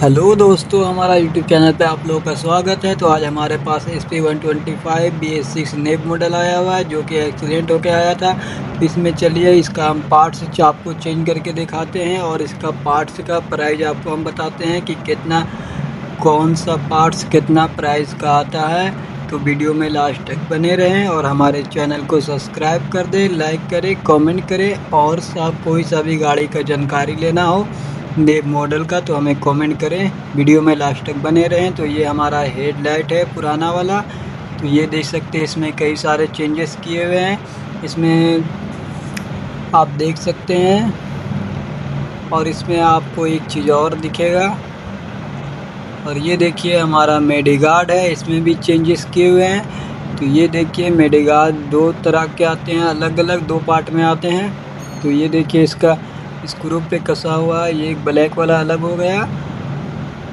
Hello दोस्तों, हमारा YouTube channel पे आप लोगों का स्वागत है। तो आज हमारे पास SP125 BS6 नेप मॉडल आया हुआ है जो कि एक्सीडेंट होकर आया था। इसमें चलिए इसका हम पार्ट्स आपको चेंज करके दिखाते हैं और इसका पार्ट्स का प्राइस आपको हम बताते हैं कि कितना कौन सा पार्ट्स कितना प्राइस का आता है। तो वीडियो में लास्ट तक बने रहें और हमारे चैनल को सब्सक्राइब कर दें, लाइक करें, कमेंट करें। और कोई सा भी गाड़ी का जानकारी लेना हो नेप मॉडल का तो हमें कमेंट करें। वीडियो में लास्ट तक बने रहें। तो ये हमारा हेडलाइट है पुराना वाला। तो ये देख सकते हैं इसमें कई सारे चेंजेस किए हुए हैं, इसमें आप देख सकते हैं। और इसमें आपको एक चीज़ और दिखेगा, और ये देखिए हमारा मेडिगार्ड है, इसमें भी चेंजेस किए हुए हैं। तो ये देखिए मेडिगार्ड दो तरह के आते हैं, अलग अलग दो पार्ट में आते हैं। तो ये देखिए इसका स्क्रू पे कसा हुआ है, ये एक ब्लैक वाला अलग हो गया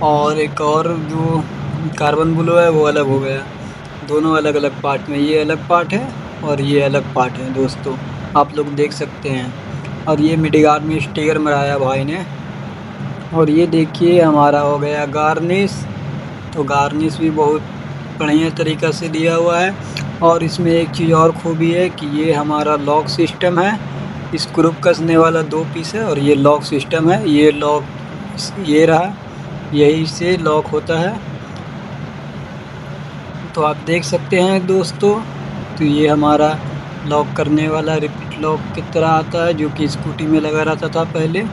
और एक और जो कार्बन ब्लू है वो अलग हो गया। दोनों अलग अलग पार्ट में, ये अलग पार्ट है और ये अलग पार्ट है दोस्तों, आप लोग देख सकते हैं। और ये मिडगार्ड में स्टिकर मराया भाई ने। और ये देखिए हमारा हो गया गार्निश। तो गार्निश भी बहुत बढ़िया तरीक़ा से दिया हुआ है। और इसमें एक चीज़ और खूबी है कि ये हमारा लॉक सिस्टम है, स्क्रू कसने वाला दो पीस है और ये लॉक सिस्टम है। ये लॉक ये रहा, यही से लॉक होता है। तो आप देख सकते हैं दोस्तों। तो ये हमारा लॉक करने वाला रिपीट लॉक की तरह आता है जो कि स्कूटी में लगा रहता था पहले।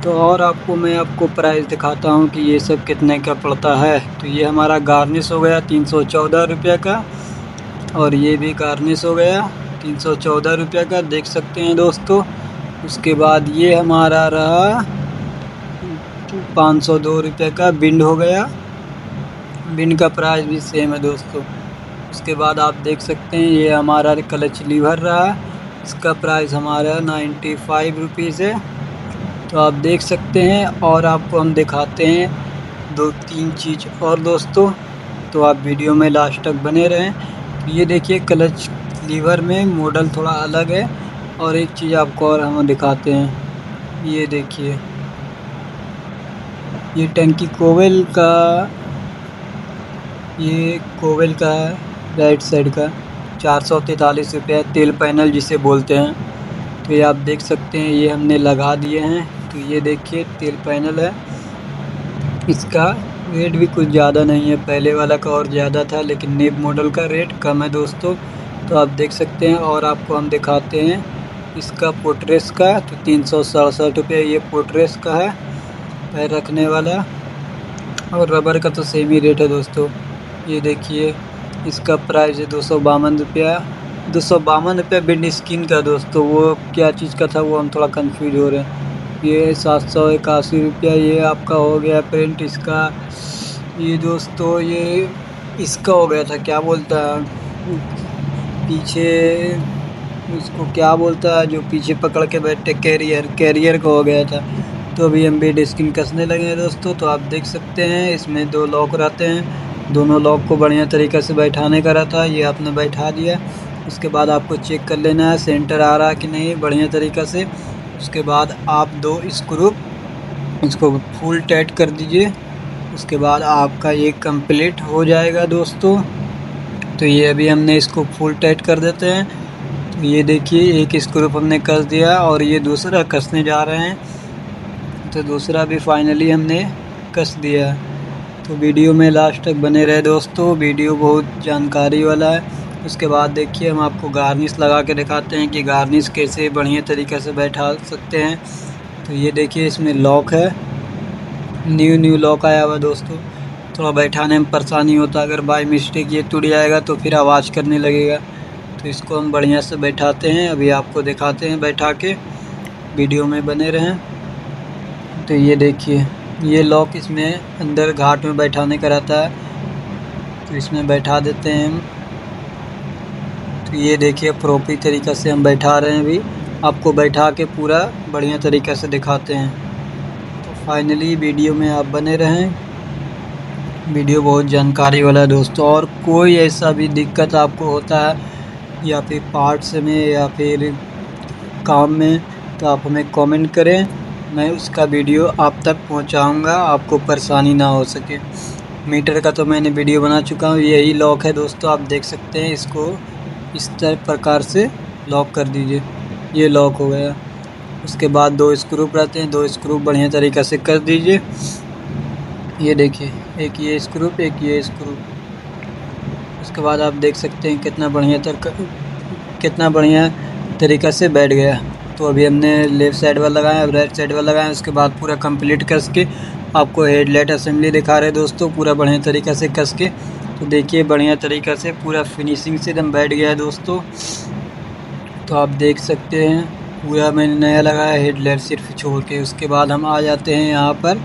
तो और मैं आपको प्राइस दिखाता हूँ कि ये सब कितने का पड़ता है। तो ये हमारा गार्निश हो गया 314 रुपये का, और ये भी गार्निश हो गया 314 रुपये का, देख सकते हैं दोस्तों। उसके बाद ये हमारा रहा 502 रुपये का बिंड हो गया, बिंड का प्राइस भी सेम है दोस्तों। उसके बाद आप देख सकते हैं ये हमारा क्लच लीवर रहा, इसका प्राइस हमारा 95 रुपीज़ है। तो आप देख सकते हैं। और आपको हम दिखाते हैं दो तीन चीज़ और दोस्तों, तो आप वीडियो में लास्ट तक बने रहें। तो ये देखिए क्लच लीवर में मॉडल थोड़ा अलग है। और एक चीज़ आपको और हम दिखाते हैं, ये देखिए ये टंकी कोवेल का है, राइट साइड का 443 रुपये, तेल पैनल जिसे बोलते हैं। तो ये आप देख सकते हैं, ये हमने लगा दिए हैं। तो ये देखिए तेल पैनल है, इसका रेट भी कुछ ज़्यादा नहीं है, पहले वाला का और ज़्यादा था, लेकिन नेप मॉडल का रेट कम है दोस्तों। तो आप देख सकते हैं। और आपको हम दिखाते हैं इसका पोर्ट्रेस का। तो 367 रुपये ये पोर्ट्रेस का है, पैर रखने वाला। और रबर का तो सेम ही रेट है दोस्तों। ये देखिए इसका प्राइस है 252 रुपया, 252 रुपया विंड स्किन का दोस्तों। वो क्या चीज़ का था वो हम थोड़ा कंफ्यूज हो रहे हैं। ये 781 रुपया ये आपका हो गया प्रिंट इसका। ये दोस्तों ये इसका हो गया था, क्या बोलता है पीछे, उसको क्या बोलता है जो पीछे पकड़ के बैठे, कैरियर का हो गया था। तो अभी हम भी स्किन कसने लगे हैं दोस्तों। तो आप देख सकते हैं इसमें दो लॉक रहते हैं, दोनों लॉक को बढ़िया तरीक़े से बैठाने का रहता है। ये आपने बैठा दिया, उसके बाद आपको चेक कर लेना है सेंटर आ रहा है कि नहीं बढ़िया तरीक़ा से। उसके बाद आप दो स्क्रू इसको फुल टाइट कर दीजिए, उसके बाद आपका ये कंप्लीट हो जाएगा दोस्तों। तो ये अभी हमने इसको फुल टाइट कर देते हैं। तो ये देखिए एक स्क्रू हमने कस दिया और ये दूसरा कसने जा रहे हैं। तो दूसरा भी फाइनली हमने कस दिया। तो वीडियो में लास्ट तक बने रहे दोस्तों, वीडियो बहुत जानकारी वाला है। उसके बाद देखिए हम आपको गार्निश लगा के दिखाते हैं कि गार्निश कैसे बढ़िया तरीक़े से बैठा सकते हैं। तो ये देखिए इसमें लॉक है, न्यू लॉक आया हुआ दोस्तों। थोड़ा बैठाने में परेशानी होता है, अगर बाय मिस्टेक ये टूट जाएगा तो फिर आवाज़ करने लगेगा। तो इसको हम बढ़िया से बैठाते हैं, अभी आपको दिखाते हैं बैठा के, वीडियो में बने रहें। तो ये देखिए ये लॉक इसमें अंदर घाट में बैठाने का रहता है, तो इसमें बैठा देते हैं हम। तो ये देखिए प्रॉपर तरीक़ा से हम बैठा रहे हैं, अभी आपको बैठा के पूरा बढ़िया तरीक़े से दिखाते हैं। तो फाइनली वीडियो में आप बने रहें, वीडियो बहुत जानकारी वाला है दोस्तों। और कोई ऐसा भी दिक्कत आपको होता है या फिर पार्ट्स में या फिर काम में, तो आप हमें कमेंट करें मैं उसका वीडियो आप तक पहुंचाऊंगा, आपको परेशानी ना हो सके। मीटर का तो मैंने वीडियो बना चुका हूँ। यही लॉक है दोस्तों, आप देख सकते हैं। इसको इस प्रकार से लॉक कर दीजिए, ये लॉक हो गया। उसके बाद 2 स्क्रू रहते हैं, 2 स्क्रू बढ़िया तरीक़ा से कर दीजिए। ये देखिए, एक ये स्क्रू, एक ये स्क्रू। उसके बाद आप देख सकते हैं कितना बढ़िया तरीक़ा से बैठ गया। तो अभी हमने लेफ़्ट साइड वाला लगाया, अब राइट साइड वाला लगाया। उसके बाद पूरा कंप्लीट कस के आपको हेडलाइट असेंबली दिखा रहे दोस्तों, पूरा बढ़िया तरीक़ा से कस के। तो देखिए बढ़िया तरीक़ा से पूरा फिनिशिंग से एकदम बैठ गया है दोस्तों। तो आप देख सकते हैं पूरा मैंने नया लगाया हेडलाइट सिर्फ छोड़ के। उसके बाद हम आ जाते हैं यहाँ पर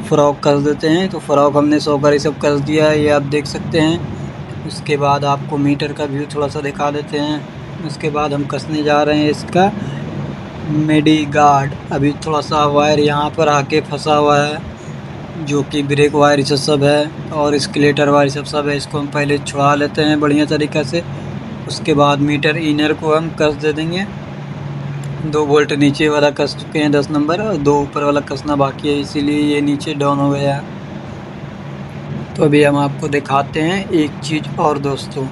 फ्रॉक कस देते हैं। तो फ्रॉक हमने सॉकर ये सब कस दिया है, ये आप देख सकते हैं। उसके बाद आपको मीटर का व्यू थोड़ा सा दिखा देते हैं। उसके बाद हम कसने जा रहे हैं इसका मेडी गार्ड। अभी थोड़ा सा वायर यहाँ पर आके फंसा हुआ है, जो कि ब्रेक वायर ये सब है और स्केलेटर वायर सब है। इसको हम पहले छुड़ा लेते हैं बढ़िया तरीक़ा से। उसके बाद मीटर इनर को हम कस दे देंगे। 2 बोल्ट नीचे वाला कस चुके हैं 10 नंबर, और 2 ऊपर वाला कसना बाकी है, इसीलिए ये नीचे डाउन हो गया है। तो अभी हम आपको दिखाते हैं एक चीज़ और दोस्तों,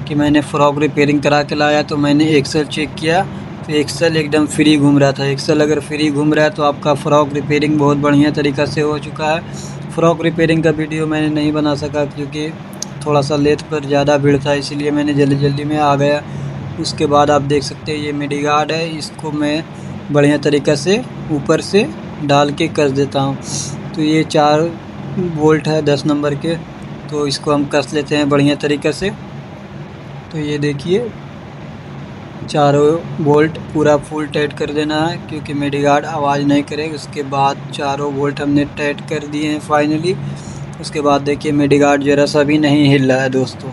कि मैंने फ्रॉक रिपेयरिंग करा के लाया। तो मैंने एक्सल चेक किया, तो एक्सल एकदम फ्री घूम रहा था। एक्सल अगर फ्री घूम रहा है तो आपका फ्रॉक रिपेयरिंग बहुत बढ़िया तरीक़ा से हो चुका है। फ्रॉक रिपेयरिंग का वीडियो मैंने नहीं बना सका क्योंकि थोड़ा सा लेथ पर ज़्यादा भीड़ था, इसीलिए मैंने जल्दी में आ गया। उसके बाद आप देख सकते हैं ये मेडी गार्ड है, इसको मैं बढ़िया तरीक़ा से ऊपर से डाल के कस देता हूँ। तो ये 4 बोल्ट है 10 नंबर के, तो इसको हम कस लेते हैं बढ़िया तरीक़ा से। तो ये देखिए चारों बोल्ट पूरा फुल टाइट कर देना है, क्योंकि मेडी गार्ड आवाज़ नहीं करेगा। उसके बाद चारों बोल्ट हमने टाइट कर दिए हैं फाइनली। उसके बाद देखिए मेडी गार्ड ज़रा सा भी नहीं हिल रहा है दोस्तों।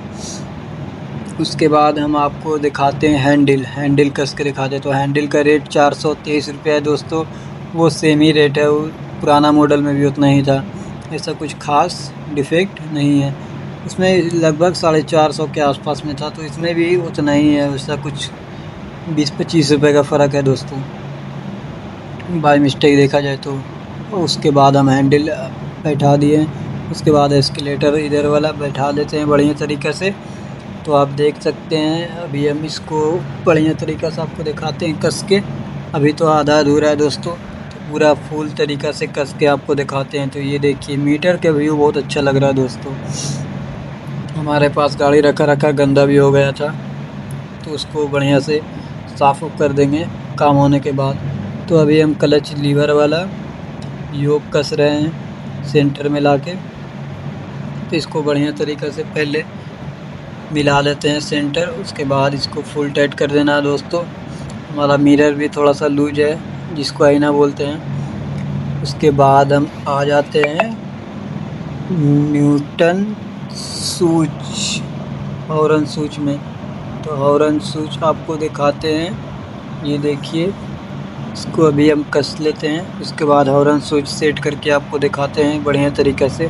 उसके बाद हम आपको दिखाते हैं हैंडल कस के दिखाते हैं। तो हैंडल का रेट 423 रुपये है दोस्तों, वो सेम ही रेट है, वो पुराना मॉडल में भी उतना ही था। ऐसा कुछ ख़ास डिफेक्ट नहीं है इसमें, लगभग 450 के आसपास में था, तो इसमें भी उतना ही है। ऐसा कुछ 20-25 रुपये का फ़र्क है दोस्तों, बाय मिस्टेक देखा जाए तो। उसके बाद हम हैंडल बैठा दिए। उसके बाद एस्केलेटर इधर वाला बैठा देते हैं बढ़िया तरीक़े से। तो आप देख सकते हैं अभी हम इसको बढ़िया तरीक़ा से आपको दिखाते हैं कस के। अभी तो आधा अधूरा है दोस्तों, तो पूरा फुल तरीक़ा से कस के आपको दिखाते हैं। तो ये देखिए मीटर का व्यू बहुत अच्छा लग रहा है दोस्तों। हमारे पास गाड़ी रखा गंदा भी हो गया था, तो उसको बढ़िया से साफ़ कर देंगे काम होने के बाद। तो अभी हम क्लच लीवर वाला योक कस रहे हैं सेंटर में लाके। तो इसको बढ़िया तरीक़ा से पहले मिला लेते हैं सेंटर, उसके बाद इसको फुल टाइट कर देना है दोस्तों। हमारा मिरर भी थोड़ा सा लूज है, जिसको आईना बोलते हैं। उसके बाद हम आ जाते हैं न्यूटन सूच, हॉर्न सूच में। तो हॉर्न सूच आपको दिखाते हैं, ये देखिए इसको अभी हम कस लेते हैं। उसके बाद हॉर्न सूच सेट करके आपको दिखाते हैं बढ़िया तरीक़े से।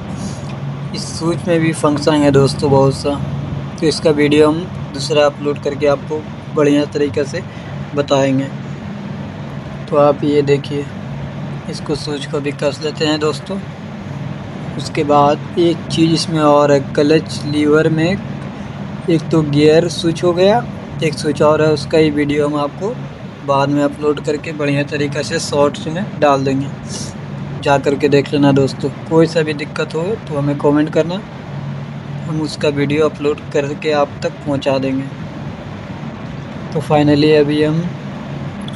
इस सूच में भी फंक्शन है दोस्तों बहुत सा, तो इसका वीडियो हम दूसरा अपलोड करके आपको बढ़िया तरीक़े से बताएंगे। तो आप ये देखिए इसको सूच को भी कस लेते हैं दोस्तों। उसके बाद एक चीज़ इसमें और है, क्लच लीवर में एक तो गियर स्विच हो गया, एक स्विच और है, उसका ही वीडियो हम आपको बाद में अपलोड करके बढ़िया तरीक़े से शॉर्ट्स में डाल देंगे, जा कर के देख लेना दोस्तों। कोई सा भी दिक्कत हो तो हमें कमेंट करना, हम उसका वीडियो अपलोड करके आप तक पहुंचा देंगे। तो फाइनली अभी हम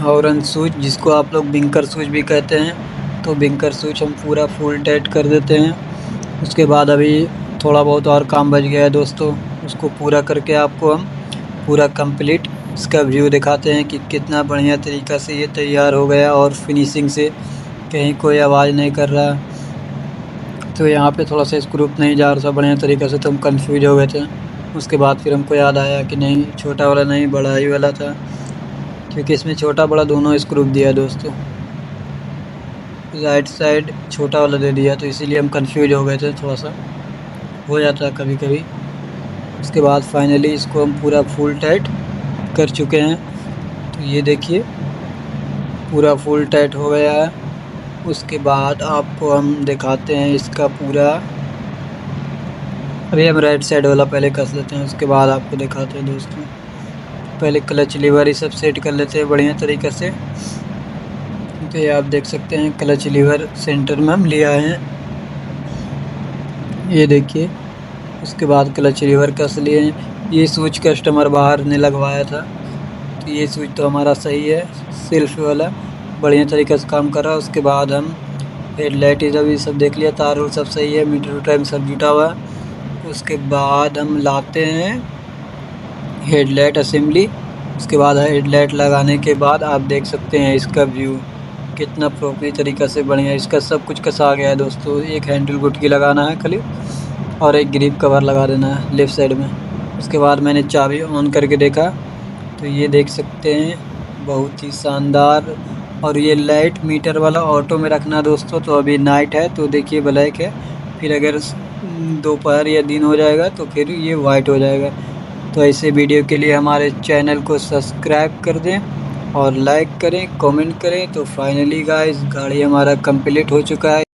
हॉर्न स्विच, जिसको आप लोग बिंकर स्विच भी कहते हैं, तो बिंकर स्विच हम पूरा फुल टाइट कर देते हैं। उसके बाद अभी थोड़ा बहुत और काम बच गया है दोस्तों, उसको पूरा करके आपको हम पूरा कंप्लीट इसका व्यू दिखाते हैं कि कितना बढ़िया तरीक़ा से ये तैयार हो गया और फिनिशिंग से कहीं कोई आवाज़ नहीं कर रहा। तो यहाँ पे थोड़ा सा स्क्रू नहीं जा रहा था बढ़िया तरीक़े से, तो हम कंफ्यूज हो गए थे। उसके बाद फिर हमको याद आया कि नहीं, छोटा वाला नहीं बड़ा ही वाला था, क्योंकि इसमें छोटा बड़ा दोनों स्क्रू दिया दोस्तों। राइट साइड छोटा वाला दे दिया, तो इसीलिए हम कंफ्यूज हो गए थे, थोड़ा सा हो जाता है कभी कभी। उसके बाद फाइनली इसको हम पूरा फुल टाइट कर चुके हैं। तो ये देखिए पूरा फुल टाइट हो गया है। उसके बाद आपको हम दिखाते हैं इसका पूरा। अभी हम राइट साइड वाला पहले कस लेते हैं, उसके बाद आपको दिखाते हैं दोस्तों। पहले क्लच लीवर ये सब सेट कर लेते हैं बढ़िया तरीक़े से। तो ये आप देख सकते हैं क्लच लीवर सेंटर में हम ले आए हैं, ये देखिए। उसके बाद क्लच लीवर कस लिए हैं। ये स्विच कस्टमर बाहर ने लगवाया था, तो ये स्विच तो हमारा सही है, सेल्फ वाला बढ़िया तरीके से काम कर रहा है। उसके बाद हम हेडलाइट ये सब देख लिया, तार सब सही है, मीटर टाइम सब जुटा हुआ है। उसके बाद हम लाते हैं हेडलाइट असेंबली। उसके बाद हेडलाइट लगाने के बाद आप देख सकते हैं इसका व्यू कितना प्रॉपर तरीक़े से बढ़िया, इसका सब कुछ कसा गया है दोस्तों। एक हैंडल गुटकी लगाना है खाली, और एक ग्रिप कवर लगा देना है लेफ़्ट साइड में। उसके बाद मैंने चाबी ऑन करके देखा, तो ये देख सकते हैं बहुत ही शानदार। और ये लाइट मीटर वाला ऑटो में रखना दोस्तों। तो अभी नाइट है तो देखिए ब्लैक है, फिर अगर दोपहर या दिन हो जाएगा तो फिर ये वाइट हो जाएगा। तो ऐसे वीडियो के लिए हमारे चैनल को सब्सक्राइब कर दें और लाइक करें, कमेंट करें। तो फाइनली गाइस गाड़ी हमारा कंप्लीट हो चुका है।